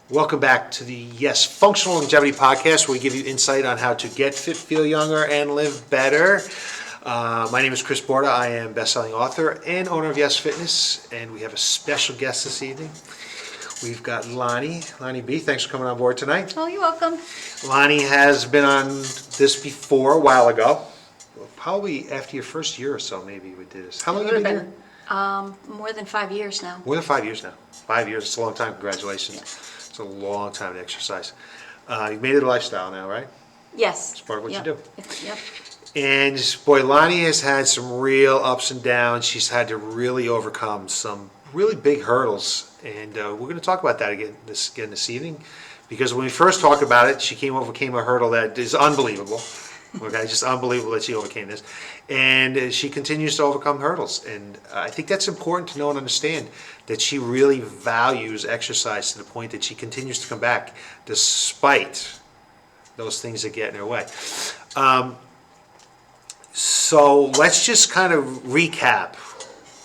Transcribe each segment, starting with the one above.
Welcome back to the Y.E.S Functional Longevity Podcast, where we give you insight on how to get fit, feel younger, and live better. My name is Chris Borda. I am best-selling author and owner of Y.E.S Fitness, and we have a special guest this evening. We've got Loni B. Thanks for coming on board tonight. Oh, you're welcome. Loni has been on this before a while ago. Probably after your first year or so, maybe we did this. How long have you been here? More than 5 years now. More than 5 years now. 5 years, it's a long time. Congratulations. Yeah. It's a long time to exercise. You've made it a lifestyle now, right? Yes. It's part of what Yep. you do. Yep. And boy, Loni has had some real ups and downs. She's had to really overcome some really big hurdles. And we're going to talk about that again this evening. Because when we first talked about it, she overcame a hurdle that is unbelievable. Okay, just unbelievable that she overcame this. And she continues to overcome hurdles. And I think that's important to know and understand, that she really values exercise to the point that she continues to come back despite those things that get in her way. So let's just kind of recap,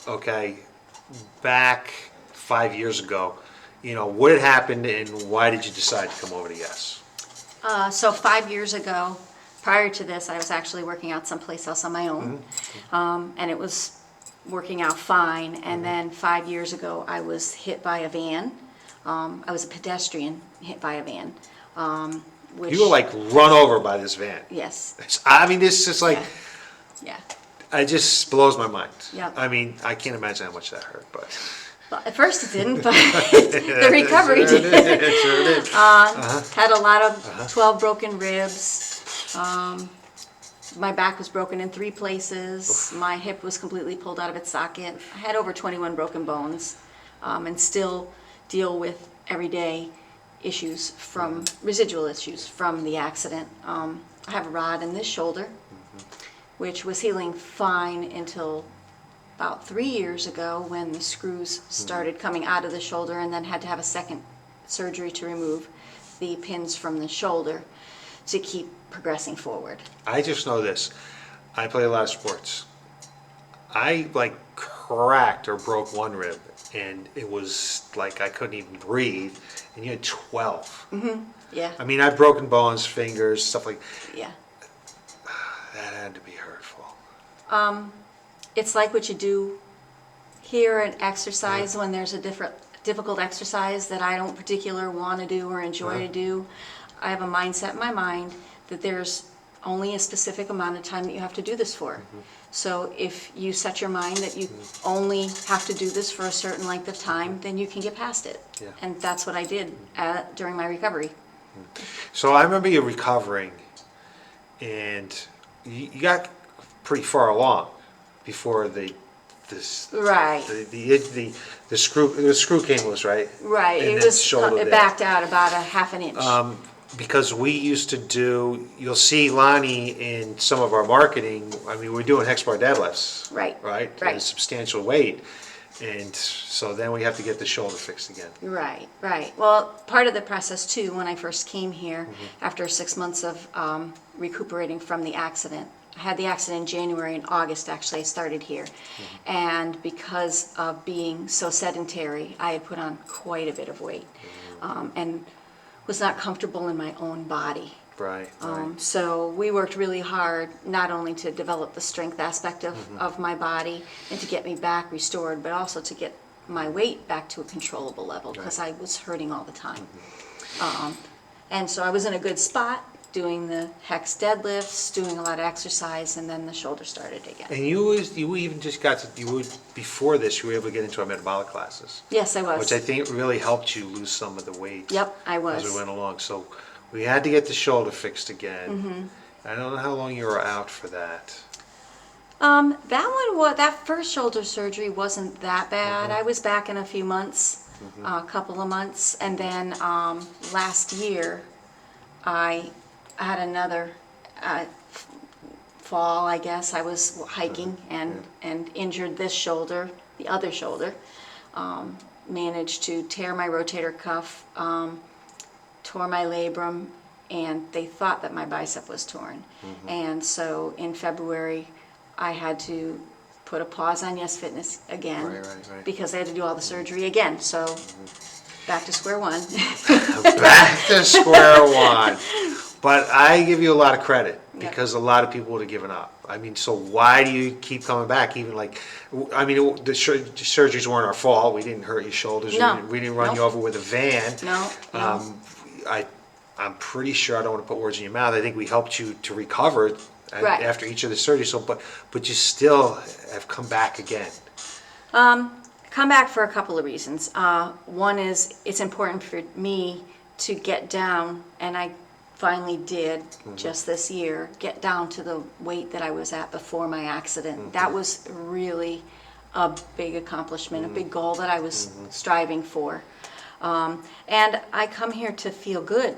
okay, back 5 years ago. You know, what had happened and why did you decide to come over to Y.E.S? So 5 years ago, prior to this, I was actually working out someplace else on my own. And it was working out fine. And then 5 years ago, I was hit by a van. I was a pedestrian hit by a van. Which, You were like run over by this van. Yes. I mean, this is like, Yeah. it just blows my mind. Yep. I mean, I can't imagine how much that hurt, but. Well, at first it didn't, but the recovery did. It sure did. Had a lot of 12 broken ribs. My back was broken in 3 places. My hip was completely pulled out of its socket. I had over 21 broken bones, and still deal with everyday issues from residual issues from the accident. I have a rod in this shoulder, which was healing fine until about 3 years ago, when the screws started coming out of the shoulder, and then had to have a second surgery to remove the pins from the shoulder to keep progressing forward. I just know this. I play a lot of sports. I like cracked or broke one rib, and it was like I couldn't even breathe. And you had 12. Yeah. I mean, I've broken bones, fingers, stuff like Yeah. that. Had to be hurtful. It's like what you do here in exercise when there's a difficult exercise that I don't particularly want to do or enjoy to do. I have a mindset in my mind that there's only a specific amount of time that you have to do this for. So if you set your mind that you only have to do this for a certain length of time, then you can get past it. Yeah. And that's what I did during my recovery. So I remember you recovering, and you got pretty far along before the screw came loose, right? Right. And It that was shoulder there. backed out about a half an inch. Because we used to do, you'll see Loni in some of our marketing. I mean, we're doing hex bar deadlifts, Right. Right, Right. a substantial weight, and so then we have to get the shoulder fixed again. Right, right. Well, part of the process too, when I first came here, after 6 months of recuperating from the accident, I had the accident in January and August, actually, I started here. And because of being so sedentary, I had put on quite a bit of weight, and was not comfortable in my own body. Right. So we worked really hard, not only to develop the strength aspect of my body and to get me back restored, but also to get my weight back to a controllable level, because I was hurting all the time. And so I was in a good spot, doing the hex deadlifts, doing a lot of exercise, and then the shoulder started again. And you even just got to, before this, you were able to get into our metabolic classes. Yes, I was. Which I think really helped you lose some of the weight. Yep, I was. As we went along. So we had to get the shoulder fixed again. I don't know how long you were out for that. That first shoulder surgery wasn't that bad. I was back in a few months, a couple of months, and then last year I had another fall, I guess. I was hiking and injured this shoulder, the other shoulder. Managed to tear my rotator cuff, tore my labrum, and they thought that my bicep was torn. And so in February, I had to put a pause on Y.E.S Fitness again, Right. because they had to do all the surgery again. So back to square one. Back to square one. But I give you a lot of credit Yeah. because a lot of people would have given up. I mean, so why do you keep coming back? Even like, I mean, the surgeries weren't our fault. We didn't hurt your shoulders. No. We didn't run you Nope. over with a van. No. I'm pretty sure, I don't want to put words in your mouth, I think we helped you to recover Right. after each of the surgeries. So, but you still have come back again. Come back for a couple of reasons. One is it's important for me to get down, and I finally did just this year, get down to the weight that I was at before my accident. That was really a big accomplishment, a big goal that I was striving for. And I come here to feel good.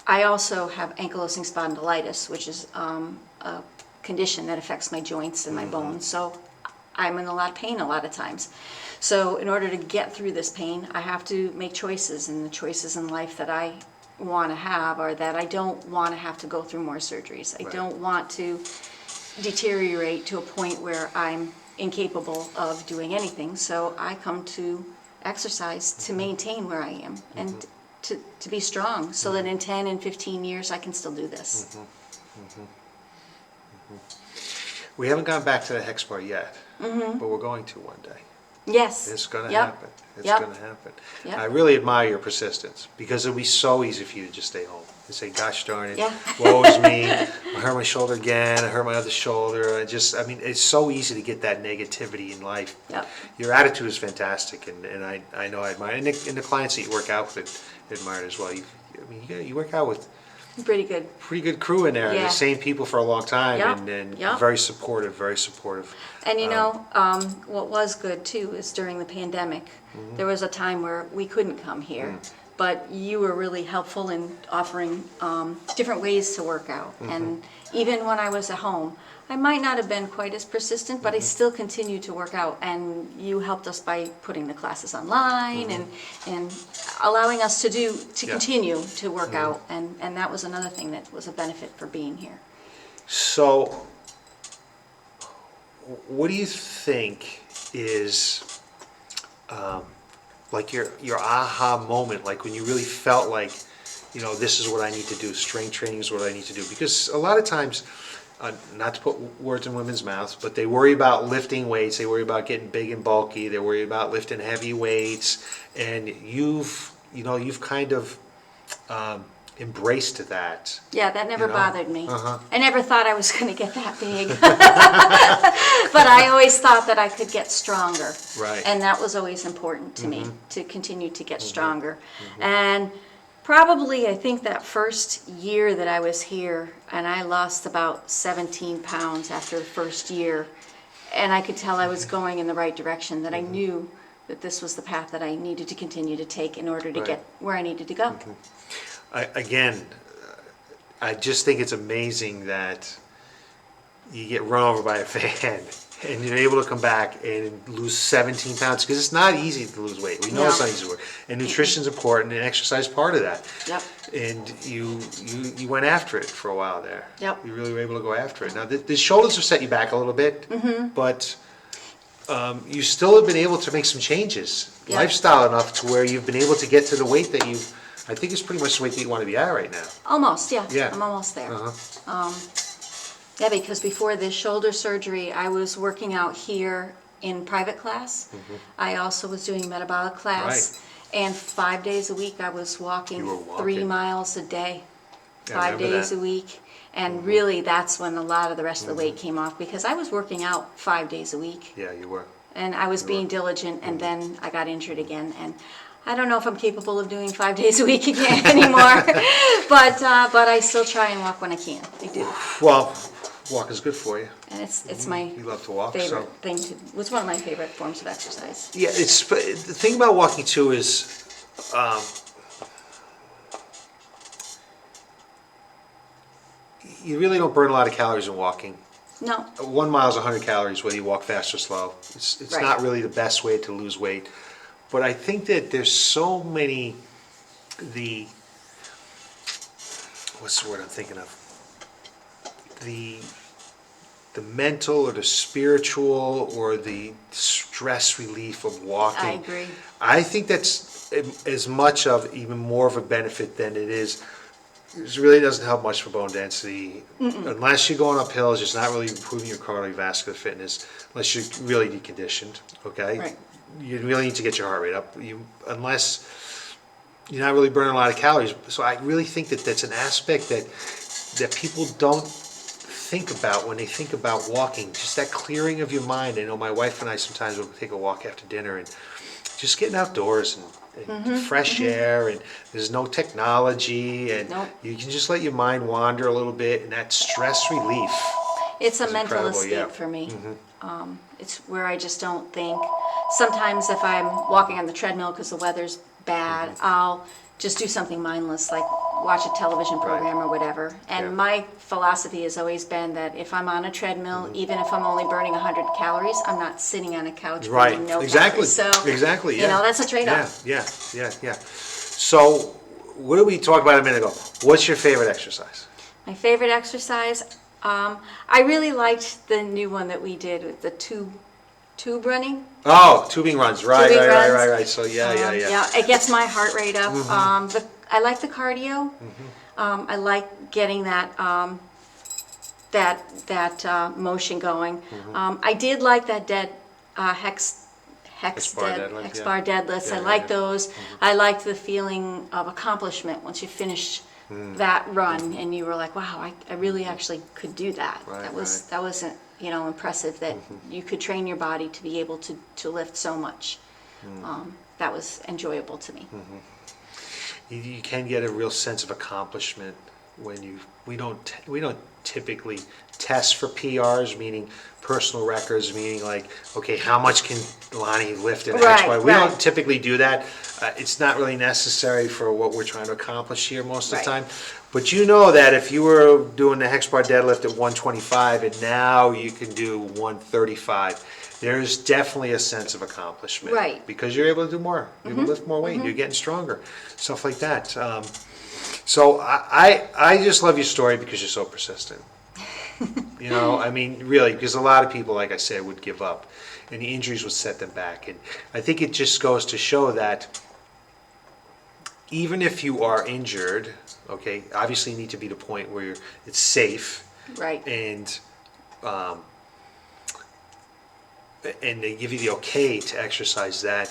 I also have ankylosing spondylitis, which is a condition that affects my joints and my bones. So I'm in a lot of pain a lot of times. So in order to get through this pain, I have to make choices, and the choices in life that I want to have are that I don't want to have to go through more surgeries. I Right. don't want to deteriorate to a point where I'm incapable of doing anything. So I come to exercise to maintain where I am and to be strong so that in 10 and 15 years I can still do this. We haven't gone back to the hex bar yet, but we're going to one day. Yes. It's going to Yep. happen. It's Yep. going to happen. Yep. I really admire your persistence because it would be so easy for you to just stay home and say, gosh darn it, Yeah. woe is me, I hurt my shoulder again, I hurt my other shoulder. I mean, it's so easy to get that negativity in life. Yep. Your attitude is fantastic, and I know I admire it. And the clients that you work out with admire it as well. You work out with Pretty good. pretty good crew in there, Yeah. the same people for a long time, Yep. and Yep. very supportive, very supportive. And what was good too is during the pandemic, there was a time where we couldn't come here, but you were really helpful in offering different ways to work out. And even when I was at home, I might not have been quite as persistent, but I still continued to work out. And you helped us by putting the classes online and allowing us to Yeah. continue to work out. And that was another thing that was a benefit for being here. So, what do you think is like your aha moment, like when you really felt like, this is what I need to do, strength training is what I need to do? Because a lot of times, not to put words in women's mouths, but they worry about lifting weights, they worry about getting big and bulky, they worry about lifting heavy weights, and you've kind of embraced that. Yeah, that never You know? bothered me. Uh-huh. I never thought I was going to get that big. But I always thought that I could get stronger. Right. And that was always important to me, to continue to get stronger. And probably, I think that first year that I was here, and I lost about 17 pounds after the first year, and I could tell I was going in the right direction, that I knew that this was the path that I needed to continue to take in order to Right. get where I needed to go. I just think it's amazing that you get run over by a van and you're able to come back and lose 17 pounds, because it's not easy to lose weight. We know No. it's not easy to work. And nutrition's important, and exercise is part of that. Yep. And you went after it for a while there. Yep. You really were able to go after it. Now, the shoulders have set you back a little bit, but you still have been able to make some changes, Yeah. lifestyle enough to where you've been able to get to the weight that I think is pretty much the weight that you want to be at right now. Almost, yeah. Yeah. I'm almost there. Uh-huh. Yeah, because before this shoulder surgery, I was working out here in private class. I also was doing metabolic class. And 5 days a week, I was walking, You were walking. 3 miles a day, Yeah, I 5 remember days that. a week. And really, that's when a lot of the rest of the weight came off, because I was working out 5 days a week. Yeah, you were. And I was being diligent, and then I got injured again. And I don't know if I'm capable of doing 5 days a week again anymore. but I still try and walk when I can. I do. Well, walk is good for you. And it's my You love to walk, favorite so. thing to, it's one of my favorite forms of exercise. Yeah, but the thing about walking too is, you really don't burn a lot of calories in walking. No, 1 mile is 100 calories whether you walk fast or slow. It's Right. not really the best way to lose weight. But I think that there's so many, what's the word I'm thinking of? The the mental or the spiritual or the stress relief of walking. I agree. I think that's as much of, even more of a benefit than it is. It really doesn't help much for bone density. Unless you're going up hills, it's not really improving your cardiovascular fitness unless you're really deconditioned, okay? Right. You really need to get your heart rate up. Unless you're not really burning a lot of calories. So I really think that that's an aspect that people don't think about when they think about walking. Just that clearing of your mind. I know my wife and I sometimes will take a walk after dinner and just getting outdoors and fresh air, and there's no technology, and Nope. you can just let your mind wander a little bit, and that stress relief. It's a It's mental incredible, escape yeah. for me. It's where I just don't think. Sometimes if I'm walking on the treadmill because the weather's bad, I'll just do something mindless, like watch a television program or whatever. And Yeah. my philosophy has always been that if I'm on a treadmill, even if I'm only burning 100 calories, I'm not sitting on a couch Right, burning no exactly, calories. So, exactly, yeah. you know, that's a trade-off. Yeah. So, what did we talk about a minute ago? What's your favorite exercise? My favorite exercise, I really liked the new one that we did with the tube running. Oh, tubing runs, right. Tubing runs. Right. So, yeah. Yeah, it gets my heart rate up. I like the cardio. I like getting that motion going. I did like that dead hex bar deadlifts. I like those. I liked the feeling of accomplishment once you finished that run and you were like, wow, I really actually could do that. Right, That wasn't, impressive that you could train your body to be able to lift so much. That was enjoyable to me. You can get a real sense of accomplishment when we don't typically test for PRs, meaning personal records, meaning like, okay, how much can Loni lift in X, Y? We don't typically do that. It's not really necessary for what we're trying to accomplish here most of the time. But you know that if you were doing the hex bar deadlift at 125 and now you can do 135, there's definitely a sense of accomplishment. Right. Because you're able to do more. You're able to lift more weight. You're getting stronger. Stuff like that. So I just love your story because you're so persistent. I mean, really, because a lot of people, like I said, would give up. And the injuries would set them back. And I think it just goes to show that even if you are injured, okay, obviously you need to be to the point where it's safe. Right. And they give you the okay to exercise that,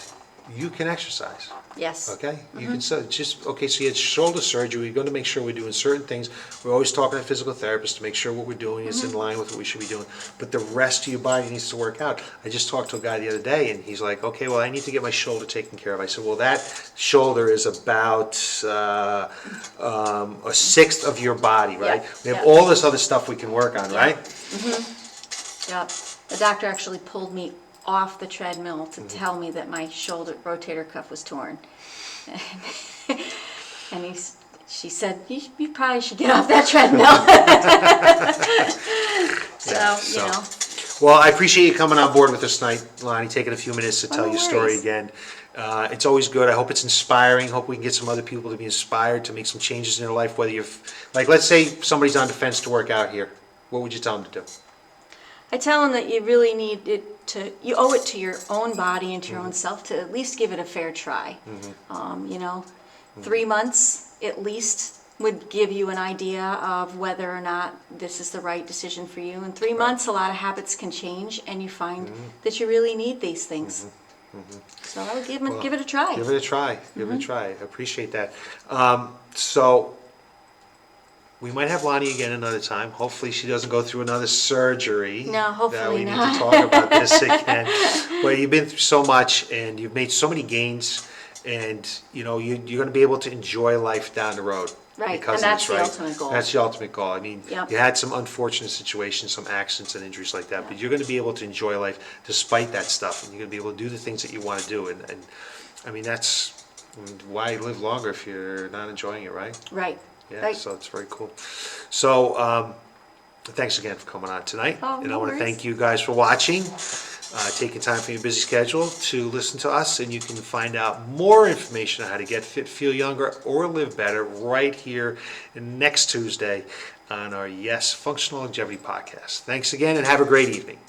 you can exercise. Yes. Okay? You can so you had shoulder surgery, we're going to make sure we're doing certain things. We're always talking to physical therapists to make sure what we're doing is in line with what we should be doing. But the rest of your body needs to work out. I just talked to a guy the other day and he's like, okay, well, I need to get my shoulder taken care of. I said, well, that shoulder is about a sixth of your body, right? Yeah. We have all this other stuff we can work on, right? Yep. The doctor actually pulled me off the treadmill to tell me that my shoulder rotator cuff was torn. And she said, you probably should get off that treadmill. Well, I appreciate you coming on board with us tonight, Loni, taking a few minutes to tell no your story worries. again. It's always good. I hope it's inspiring. Hope we can get some other people to be inspired to make some changes in their life, whether you're, like, let's say somebody's on the fence to work out here. What would you tell them to do? I tell them that you really need you owe it to your own body and to your own self to at least give it a fair try. 3 months at least would give you an idea of whether or not this is the right decision for you. In 3 months, a lot of habits can change and you find that you really need these things. So I would give it a try. Give it a try. Give it a try. I appreciate that. So we might have Loni again another time. Hopefully she doesn't go through another surgery. No, hopefully we not. need to talk about this again. But you've been through so much and you've made so many gains, and you're going to be able to enjoy life down the road. Right, Because and of that's this, the right? ultimate goal. That's the ultimate goal. I mean, Yep. you had some unfortunate situations, some accidents and injuries like that, but you're going to be able to enjoy life despite that stuff, and you're going to be able to do the things that you want to do. And I mean, that's why live longer if you're not enjoying it, right? Right. Yeah, Right. so it's very cool. So, thanks again for coming on tonight. Oh, And no I want to worries. thank you guys for watching, taking time from your busy schedule to listen to us. And you can find out more information on how to get fit, feel younger, or live better right here next Tuesday on our Y.E.S Functional Longevity Podcast. Thanks again and have a great evening.